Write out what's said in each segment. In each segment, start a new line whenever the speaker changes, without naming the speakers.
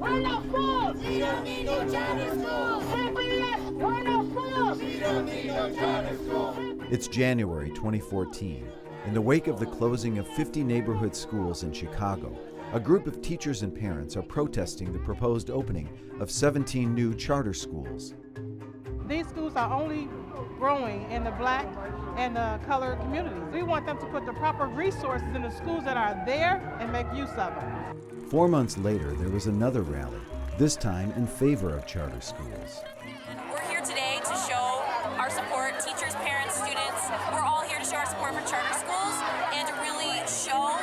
We're not fools! We don't need no charter schools! CPS, we're not fools! We don't need no charter schools!
It's January 2014. In the wake of the closing of 50 neighborhood schools in Chicago, a group of teachers and parents are protesting the proposed opening of 17 new charter schools.
These schools are only growing in the black and the colored communities. We want them to put the proper resources in the schools that are there and make use of them.
4 months later, there was another rally, this time in favor of charter schools.
We're here today to show our support, teachers, parents, students. We're all here to show our support for charter schools and to really show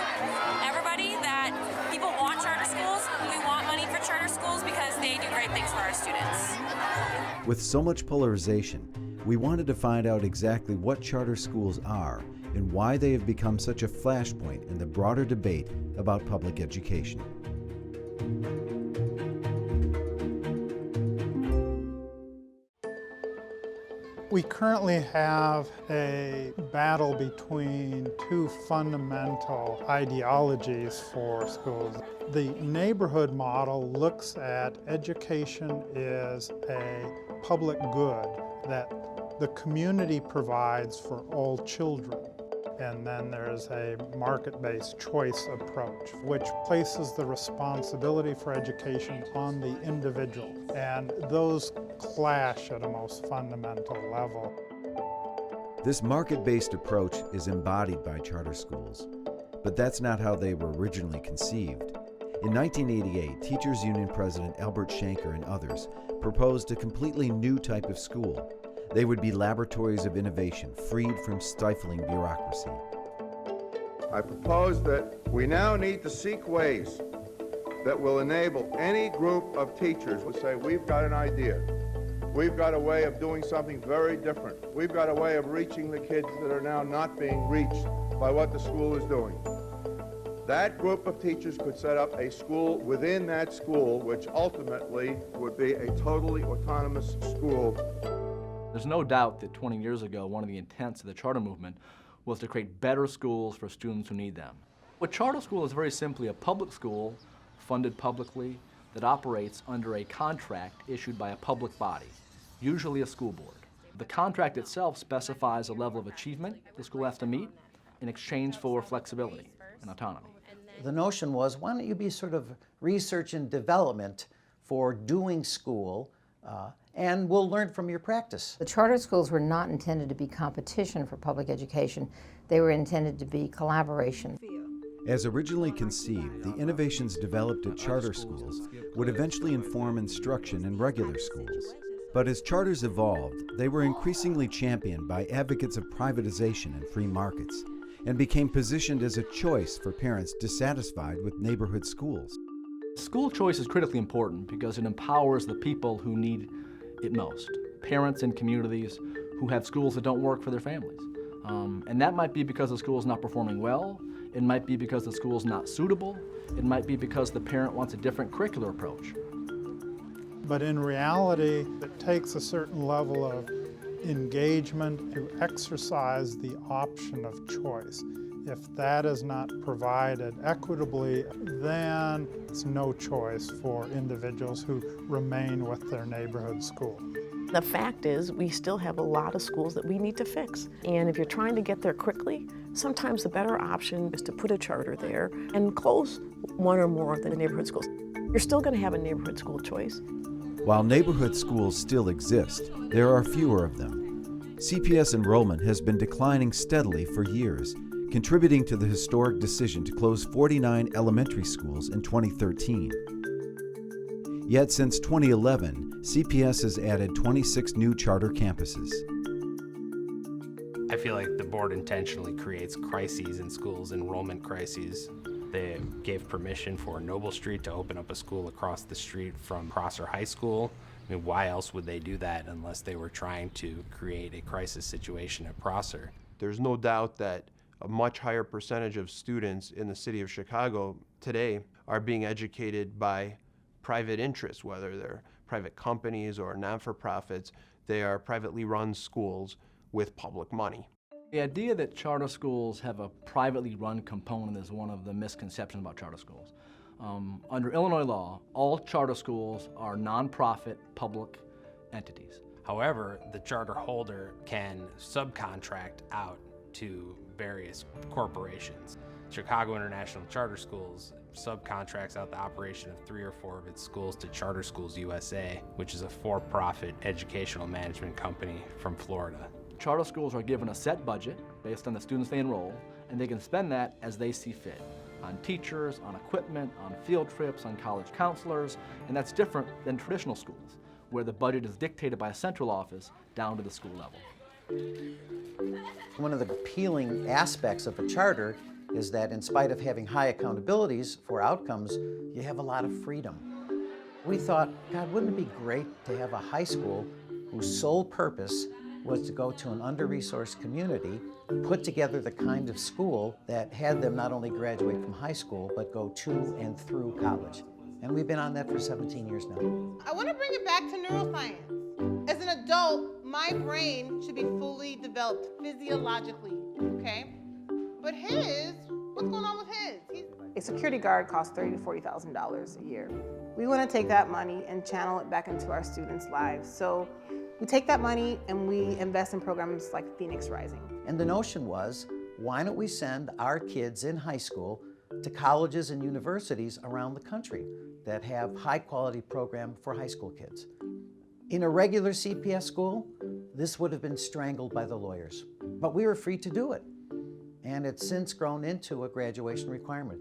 everybody that people want charter schools. We want money for charter schools because they do great things for our students.
With so much polarization, we wanted to find out exactly what charter schools are and why they have become such a flashpoint in the broader debate about public education.
We currently have a battle between two fundamental ideologies for schools. The neighborhood model looks at education as a public good that the community provides for all children. And then there's a market-based choice approach, which places the responsibility for education on the individual. And those clash at a most fundamental level.
This market-based approach is embodied by charter schools, but that's not how they were originally conceived. In 1988, Teachers Union President Albert Shanker and others proposed a completely new type of school. They would be laboratories of innovation, freed from stifling bureaucracy.
I propose that we now need to seek ways that will enable any group of teachers to say, we've got an idea. We've got a way of doing something very different. We've got a way of reaching the kids that are now not being reached by what the school is doing. That group of teachers could set up a school within that school, which ultimately would be a totally autonomous school.
There's no doubt that 20 years ago, one of the intents of the charter movement was to create better schools for students who need them. A charter school is very simply a public school funded publicly that operates under a contract issued by a public body, usually a school board. The contract itself specifies a level of achievement the school has to meet in exchange for flexibility and autonomy.
The notion was, why don't you be sort of research and development for doing school, and we'll learn from your practice.
The charter schools were not intended to be competition for public education. They were intended to be collaboration.
As originally conceived, the innovations developed at charter schools would eventually inform instruction in regular schools. But as charters evolved, they were increasingly championed by advocates of privatization and free markets, and became positioned as a choice for parents dissatisfied with neighborhood schools.
School choice is critically important because it empowers the people who need it most, parents and communities who have schools that don't work for their families. And that might be because the school is not performing well, it might be because the school is not suitable, it might be because the parent wants a different curricular approach.
But in reality, it takes a certain level of engagement to exercise the option of choice. If that is not provided equitably, then it's no choice for individuals who remain with their neighborhood school.
The fact is, we still have a lot of schools that we need to fix. And if you're trying to get there quickly, sometimes the better option is to put a charter there and close one or more of the neighborhood schools. You're still going to have a neighborhood school choice.
While neighborhood schools still exist, there are fewer of them. CPS enrollment has been declining steadily for years, contributing to the historic decision to close 49 elementary schools in 2013. Yet since 2011, CPS has added 26 new charter campuses.
I feel like the board intentionally creates crises in schools, enrollment crises. They gave permission for Noble Street to open up a school across the street from Prosser High School. I mean, why else would they do that unless they were trying to create a crisis situation at Prosser?
There's no doubt that a much higher percentage of students in the city of Chicago today are being educated by private interests, whether they're private companies or non-for-profits. They are privately run schools with public money.
The idea that charter schools have a privately run component is one of the misconceptions about charter schools. Under Illinois law, all charter schools are nonprofit public entities.
However, the charter holder can subcontract out to various corporations. Chicago International Charter Schools subcontracts out the operation of 3 or 4 of its schools to Charter Schools USA, which is a for-profit educational management company from Florida.
Charter schools are given a set budget based on the students they enroll, and they can spend that as they see fit, on teachers, on equipment, on field trips, on college counselors, and that's different than traditional schools, where the budget is dictated by a central office down to the school level.
One of the appealing aspects of a charter is that in spite of having high accountabilities for outcomes, you have a lot of freedom. We thought, God, wouldn't it be great to have a high school whose sole purpose was to go to an under-resourced community, put together the kind of school that had them not only graduate from high school, but go to and through college. And we've been on that for 17 years now.
I want to bring it back to neuroscience. As an adult, my brain should be fully developed physiologically, okay? But his, what's going on with his?
A security guard costs $30,000 to $40,000 a year. We want to take that money and channel it back into our students' lives. So we take that money and we invest in programs like Phoenix Rising.
And the notion was, why don't we send our kids in high school to colleges and universities around the country that have high-quality program for high school kids? In a regular CPS school, this would have been strangled by the lawyers, but we were free to do it. And it's since grown into a graduation requirement.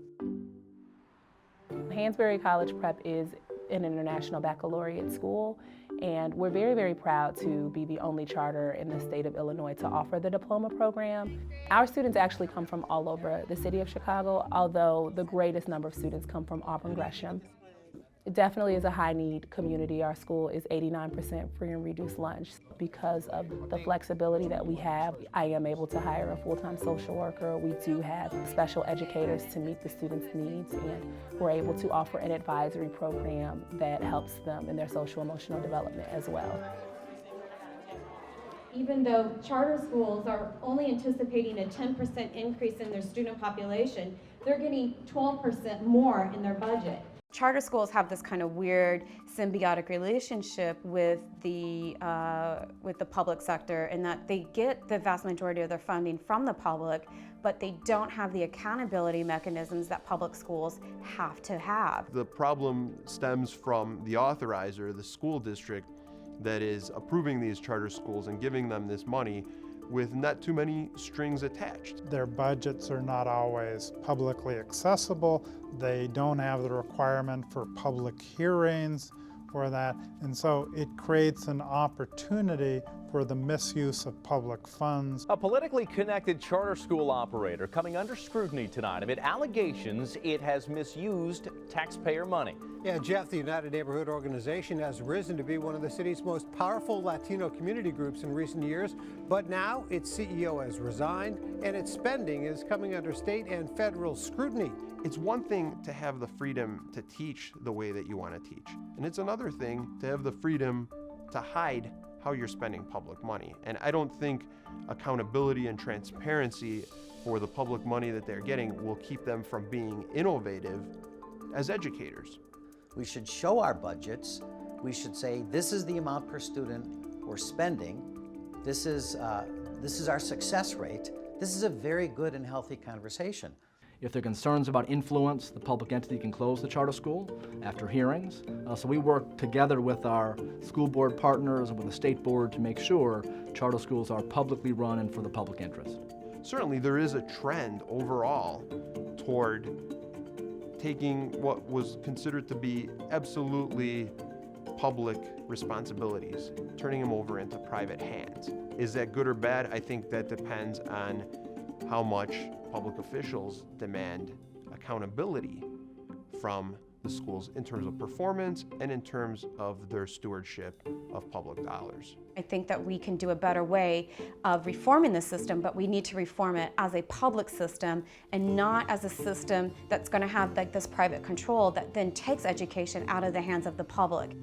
Hansberry College Prep is an international baccalaureate school, and we're very, very proud to be the only charter in the state of Illinois to offer the diploma program. Our students actually come from all over the city of Chicago, although the greatest number of students come from Auburn Gresham. It definitely is a high-need community. Our school is 89% free and reduced lunch. Because of the flexibility that we have, I am able to hire a full-time social worker. We do have special educators to meet the students' needs, and we're able to offer an advisory program that helps them in their social-emotional development as well.
Even though charter schools are only anticipating a 10% increase in their student population, they're getting 12% more in their budget.
Charter schools have this kind of weird symbiotic relationship with the public sector, in that they get the vast majority of their funding from the public, but they don't have the accountability mechanisms that public schools have to have.
The problem stems from the authorizer, the school district, that is approving these charter schools and giving them this money with not too many strings attached.
Their budgets are not always publicly accessible. They don't have the requirement for public hearings for that. And so it creates an opportunity for the misuse of public funds.
A politically connected charter school operator coming under scrutiny tonight amid allegations it has misused taxpayer money.
Yeah, Jeff, the United Neighborhood Organization has risen to be one of the city's most powerful Latino community groups in recent years, but now its CEO has resigned and its spending is coming under state and federal scrutiny.
It's one thing to have the freedom to teach the way that you want to teach, and it's another thing to have the freedom to hide how you're spending public money. And I don't think accountability and transparency for the public money that they're getting will keep them from being innovative as educators.
We should show our budgets. We should say, this is the amount per student we're spending. This is our success rate. This is a very good and healthy conversation.
If there are concerns about influence, the public entity can close the charter school after hearings. So we work together with our school board partners and with the state board to make sure charter schools are publicly run and for the public interest.
Certainly there is a trend overall toward taking what was considered to be absolutely public responsibilities, turning them over into private hands. Is that good or bad? I think that depends on how much public officials demand accountability from the schools in terms of performance and in terms of their stewardship of public dollars.
I think that we can do a better way of reforming the system, but we need to reform it as a public system and not as a system that's going to have like this private control that then takes education out of the hands of the public.